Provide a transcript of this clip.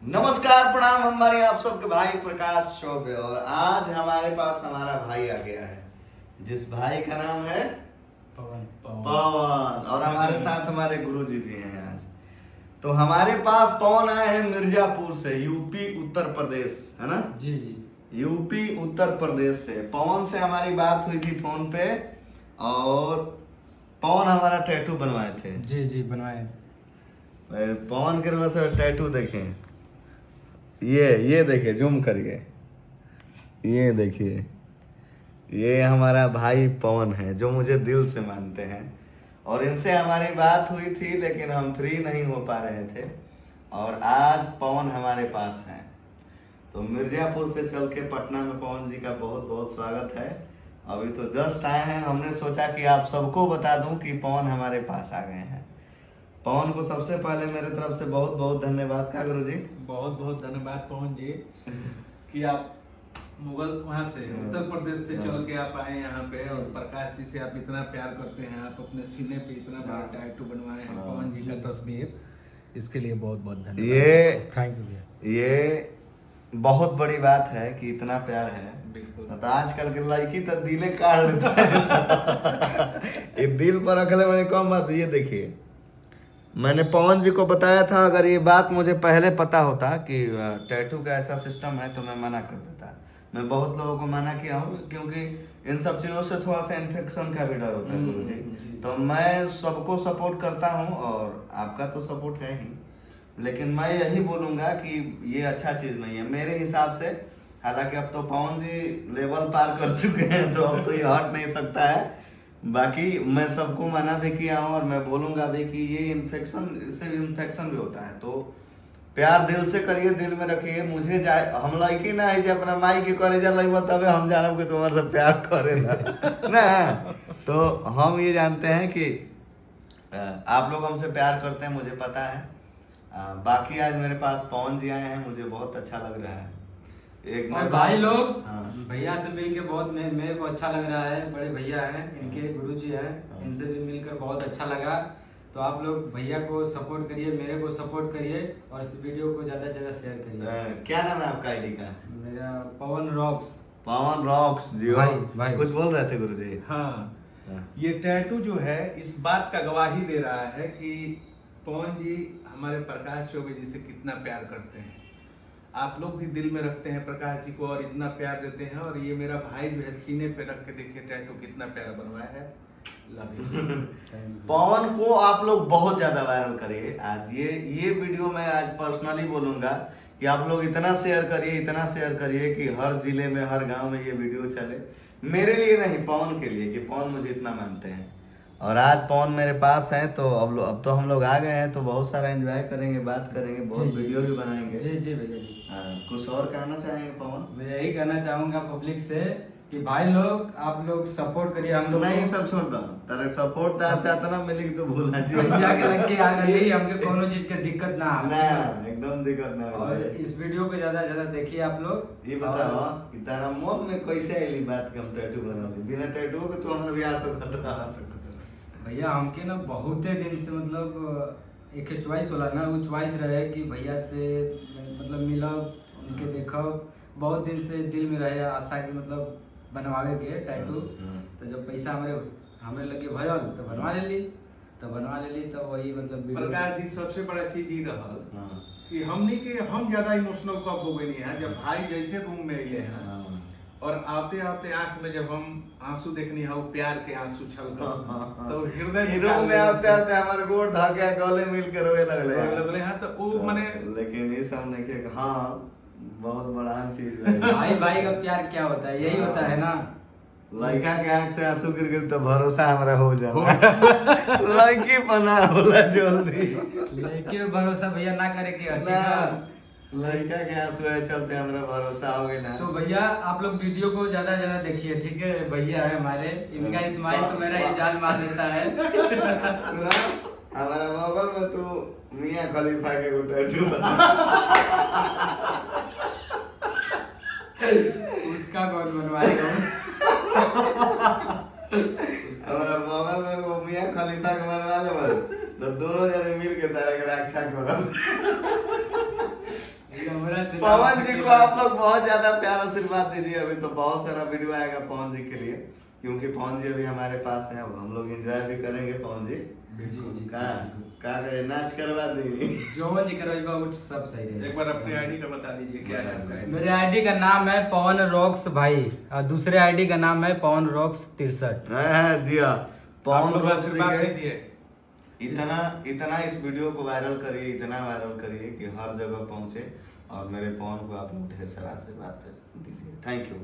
नमस्कार प्रणाम हमारे आप सबके भाई प्रकाश चौबे। और आज हमारे पास हमारा भाई आ गया है, जिस भाई का नाम है पवन। और हमारे साथ हमारे गुरुजी भी हैं आज। तो हमारे पास पवन आए हैं मिर्जापुर से, यूपी उत्तर प्रदेश, है ना जी जी। यूपी उत्तर प्रदेश से। पवन से हमारी बात हुई थी फोन पे, और पवन हमारा टैटू बनवाए थे। जी जी बनवाए। पवन के वैसे टैटू देखें, ये देखिए जूम करिए, ये देखिए, ये हमारा भाई पवन है जो मुझे दिल से मानते हैं। और इनसे हमारी बात हुई थी लेकिन हम फ्री नहीं हो पा रहे थे, और आज पवन हमारे पास हैं। तो मिर्जापुर से चल के पटना में पवन जी का बहुत बहुत स्वागत है। अभी तो जस्ट आए हैं, हमने सोचा कि आप सबको बता दूं कि पवन हमारे पास आ गए हैं। पवन को सबसे पहले मेरे तरफ से बहुत बहुत धन्यवाद का गुरुजी। बहुत बहुत धन्यवाद पवन जी कि आप मुगल वहाँ से उत्तर प्रदेश से चल के आप आए यहाँ पे, और प्रकाश जी से आप इतना प्यार करते हैं, आप अपने सीने पे इतना बड़ा टैटू बनवाए हैं पवन जी का तस्वीर, इसके लिए बहुत बहुत धन्यवाद। ये थैंक यू भैया। ये बहुत बड़ी बात है कि इतना प्यार है। बिल्कुल। तो आजकल के लड़की तो दिले काट लेता है। ये दिल पर रखले बड़े कम बात। ये देखिए, मैंने पवन जी को बताया था, अगर ये बात मुझे पहले पता होता कि टैटू का ऐसा सिस्टम है तो मैं मना कर देता। मैं बहुत लोगों को मना किया हूँ, क्योंकि इन सब चीज़ों से थोड़ा सा इन्फेक्शन का भी डर होता है गुरुजी। तो मैं सबको सपोर्ट करता हूँ, और आपका तो सपोर्ट है ही, लेकिन मैं यही बोलूँगा कि ये अच्छा चीज़ नहीं है मेरे हिसाब से। हालांकि अब तो पवन जी लेवल पार कर चुके हैं, तो अब तो ये हट नहीं सकता है। बाकी मैं सबको मना भी किया हूँ, और मैं बोलूँगा भी कि ये इन्फेक्शन, इससे इन्फेक्शन भी होता है। तो प्यार दिल से करिए, दिल में रखिए। मुझे जाए हम लड़की ना है, अपना माई के करे जा लगे तब हम जानब कि तुम्हारे से प्यार करे ना। तो हम ये जानते हैं कि आप लोग हमसे प्यार करते हैं, मुझे पता है। बाकी आज मेरे पास पवन जी आए हैं, मुझे बहुत अच्छा लग रहा है। एक और भाई लोग, हाँ। भैया से मिलके बहुत मेरे को अच्छा लग रहा है। बड़े भैया हैं, इनके गुरुजी हैं, इनसे भी मिलकर बहुत अच्छा लगा। तो आप लोग भैया को सपोर्ट करिए, मेरे को सपोर्ट करिए, और इस वीडियो को ज्यादा से ज्यादा शेयर करिए। क्या नाम है आपका आईडी का? मेरा पवन रॉक्स। पवन रॉक्स जी। भाई कुछ बोल रहे थे गुरुजी? हाँ, ये टैटू जो है इस बात का गवाही दे रहा है कि पवन जी हमारे प्रकाश चौबे जी से कितना प्यार करते हैं। आप लोग भी दिल में रखते हैं प्रकाश जी को, और इतना प्यार देते हैं। और ये मेरा भाई जो है सीने पे रख के देखिए टैटू कितना प्यारा बनवाया है। Love you. पवन को आप लोग बहुत ज्यादा वायरल करिए। आज ये वीडियो मैं आज पर्सनली बोलूंगा कि आप लोग इतना शेयर करिए, इतना शेयर करिए कि हर जिले में, हर गांव में ये वीडियो चले। मेरे लिए नहीं, पवन के लिए, कि पवन मुझे इतना मानते हैं। और आज पवन मेरे पास है, तो अब तो हम लोग आ गए हैं, तो बहुत सारा एंजॉय करेंगे, बात करेंगे, बहुत वीडियो भी बनाएंगे। जी जी भैया जी। कुछ और कहना चाहेंगे पवन? मैं यही कहना चाहूंगा पब्लिक से कि भाई लोग, आप लोग सपोर्ट करिए हम लोग नहीं, को। सब छोड़ दो, तेरे सपोर्ट से इतना मिली तो भूलना भैया के लग के आ गई, हमके कोनो चीज के दिक्कत ना हो। ना, एकदम दिक्कत ना हो। और इस वीडियो को ज्यादा से ज्यादा देखिए आप लोग। ये बताओ कि तारा मन में कैसे आइली बात कि हम टैटू बनावे? बिना टैटू के तो हमरा ब्याह से खतरा आ सकता। भैया हमके ना बहुते दिन से, मतलब एक चॉइस होला ना, वो चॉइस रहे कि भैया से मतलब मिलब, उनके देखब। बहुत दिन से दिल में रहे आशा की, मतलब बनवावे के टैटू। तो जब पैसा हमारे लगे भयल तो बनवा लेली, तो वही मतलब प्रकाश जी सबसे बड़ा चीज ये रहा हाँ। कि हमने के हम ज्यादा इमोशनल कब हो गए हैं। जब भाई जैसे रूम में अले हैं, और आते आते आंख में जब हम आंसू देखनी है, वो प्यार के आंसू छलक, तो हृदय रूम में आते आते हमारे गोड़ धाके गले मिल के रोए लगले हैं। तो वो माने, लेकिन ये सब नहीं कि हाँ, बहुत बड़ा चीज है। भाई भाई का प्यार क्या होता है, यही होता है ना। लड़का के आंख से आंसू गिर गए तो भरोसा हमारा हो जाए। लड़की बना होला जल्दी। लड़के पे भरोसा भैया ना करे के हटी ना। लड़का के आंसू है चलते हमारा भरोसा हो गया ना। तो भैया आप लोग वीडियो को ज्यादा से ज्यादा देखिए, ठीक है। भैया है हमारे, इनका स्माइल तो मेरा ही जान मार देता है। हमारा मोबाइल में तू मियां खलीफा के को टैटू उसका कौन बनवाएगा? हमारा मोबाइल में वो मियां खलीफा के बनवा ले बस, तो दोनों जने मिल के तारे के रक्षा करब। पवन जी को आप लोग बहुत ज्यादा प्यार आशीर्वाद दीजिए। अभी तो बहुत सारा वीडियो आएगा पवन जी के लिए, क्योंकि पवन जी अभी हमारे पास हैं। अब हम लोग एंजॉय भी करेंगे पवन जी। जी का करे नाच करवा देंगे। जो जी करवाइबा वो सब सही रहेगा। एक बार अपनी आईडी का बता दीजिए, क्या नाम है? मेरे आईडी का नाम है पवन रॉक्स भाई, और दूसरे आईडी का नाम है पवन रॉक्स 63। जी हाँ, आप पवन लोग रॉक्स आशीर्वाद जी दीजिए। इतना इस वीडियो को वायरल करिए, इतना वायरल करिए कि हर जगह पहुंचे, और मेरे पवन को आप लोग ढेर सारा आशीर्वाद दीजिए। Thank you.